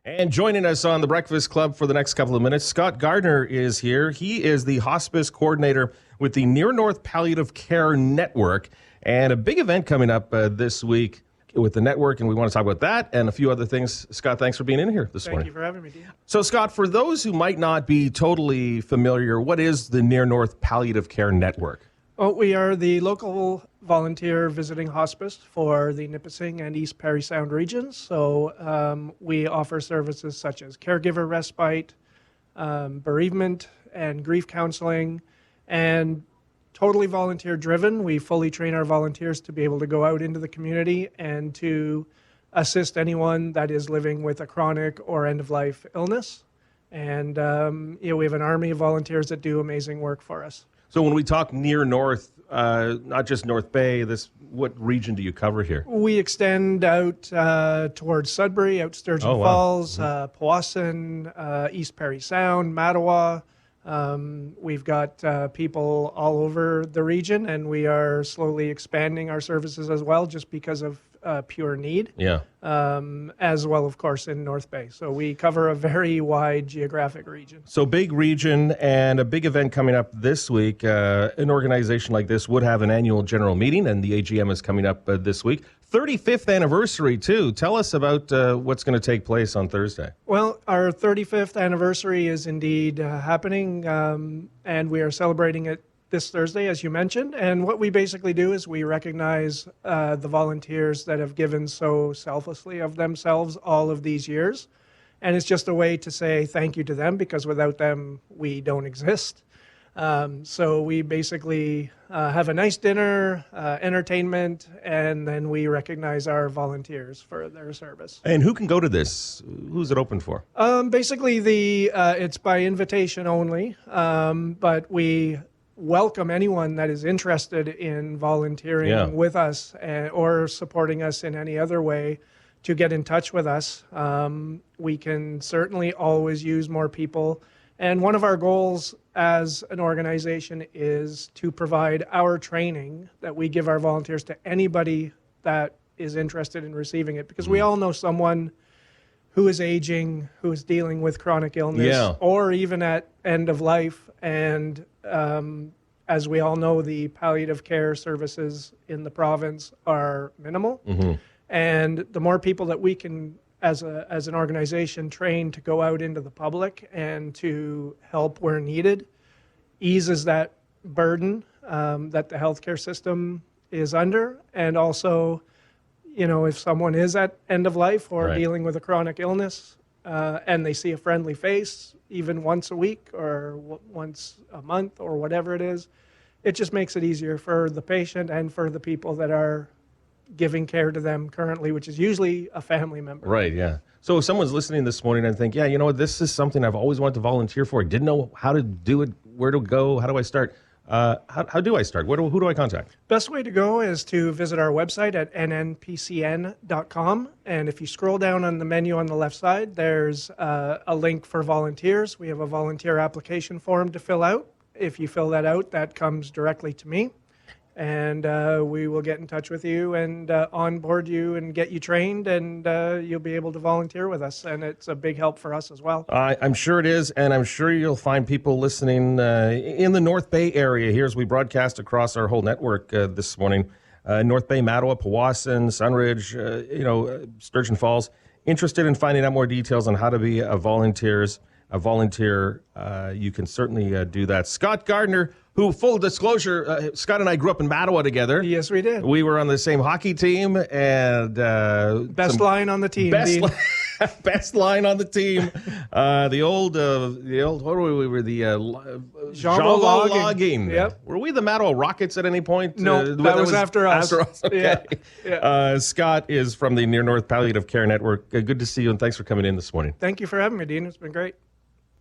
And joining us on the Breakfast Club for the next couple of minutes, Scott Gardiner is here. He is the Hospice Coordinator with the Near North Palliative Care Network, and a big event coming up this week with the network, and we want to talk about that and a few other things. Scott, thanks for being in here this morning. Thank you for having me, Dean. So, Scott, for those who might not be totally familiar, what is the Near North Palliative Care Network? Well, we are the local volunteer visiting hospice for the Nipissing and East Parry Sound regions. So we offer services such as caregiver respite, bereavement and grief counseling, and totally volunteer driven. We fully train our volunteers to be able to go out into the community and to assist anyone that is living with a chronic or end-of-life illness. And we have an army of volunteers that do amazing work for us. So when we talk near north, not just North Bay, what region do you cover here? We extend out towards Sudbury, out Sturgeon Falls, Powassan, East Parry Sound, Mattawa. We've got people all over the region, and we are slowly expanding our services as well, just because of pure need. Yeah. As well, of course, in North Bay. So we cover a very wide geographic region. So big region and a big event coming up this week. An organization like this would have an annual general meeting, and the AGM is coming up this week. 35th anniversary, too. Tell us about what's going to take place on Thursday. Well, our 35th anniversary is indeed happening, and we are celebrating it this Thursday, as you mentioned. And what we basically do is we recognize the volunteers that have given so selflessly of themselves all of these years. And it's just a way to say thank you to them, because without them, we don't exist. So we basically have a nice dinner, entertainment, and then we recognize our volunteers for their service. And who can go to this? Who's it open for? Basically, it's by invitation only, but we welcome anyone that is interested in volunteering with us or supporting us in any other way to get in touch with us. We can certainly always use more people. And one of our goals as an organization is to provide our training that we give our volunteers to anybody that is interested in receiving it. Because we all know someone who is aging, who is dealing with chronic illness, or even at end of life. And as we all know, the palliative care services in the province are minimal. And the more people that we can, as an organization, train to go out into the public and to help where needed, eases that burden that the healthcare system is under. And also, if someone is at end of life or dealing with a chronic illness, and they see a friendly face, even once a week or once a month or whatever it is, it just makes it easier for the patient and for the people that are giving care to them currently, which is usually a family member. Right, yeah. So if someone's listening this morning and think, this is something I've always wanted to volunteer for. I didn't know how to do it, where to go, how do I start? How do I start? Who do I contact? Best way to go is to visit our website at nnpcn.com. And if you scroll down on the menu on the left side, there's a link for volunteers. We have a volunteer application form to fill out. If you fill that out, that comes directly to me. And we will get in touch with you and onboard you and get you trained, and you'll be able to volunteer with us. And it's a big help for us as well. I'm sure it is, and I'm sure you'll find people listening in the North Bay area here as we broadcast across our whole network this morning. North Bay, Mattawa, Powassan, Sunridge, Sturgeon Falls. Interested in finding out more details on how to be a volunteer, you can certainly do that. Scott Gardiner, who, full disclosure, Scott and I grew up in Mattawa together. Yes, we did. We were on the same hockey team, and best line on the team. Best line on the team. The old. What were we? The Jean Logging. Yep. Were we the Mattawa Rockets at any point? No, that was after us. After us. Okay. Yeah. Scott is from the Near North Palliative Care Network. Good to see you, and thanks for coming in this morning. Thank you for having me, Dean. It's been great.